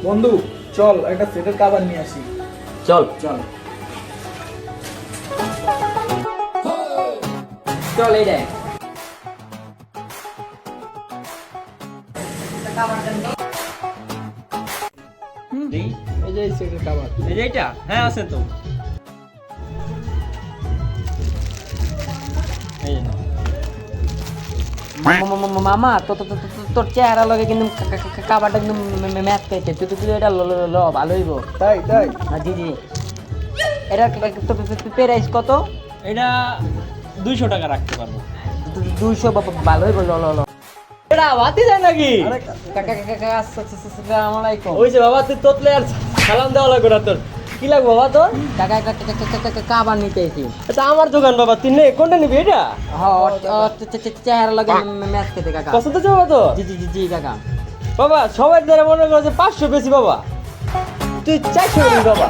বন্ধু চল একটা সেটের কাবার নিয়ে আসি। চল চল চল এই দেখ এই যে এই সেটের কাবার। এই যে এইটা? হ্যাঁ আছে তো। এই যে নাও। মামা তোর চেহারা লগে কিন্তু কাবারটা কিন্তু ম্যাচ খাইছে, তুই এটা ল ভালো হইব। তাই তাই জি জি, এটা প্রাইস কত? এটা 200 টাকা রাখতে পারবো। 200 ভালো হইব, ল ল ল। এটা বাতি যায় নাকি? আরে আসসালামু আলাইকুম। ওই যে বাবা তুই তোতলে আর সালাম দেওয়া লাগবে না তোর। কি লাগবে বাবা তোর? কাবার নিতেছি। আচ্ছা আমার দোকান বাবা, তুই নে কোনটা নিবি এটা? চেহারা লগে ম্যাচ খেতে কাকা। পছন্দ হচ্ছে বাবা তো? জি জি জি জি কাকা। বাবা সবাই ধরে মনে করছে 500 বেশি বাবা, তুই 400 নিবি বাবা।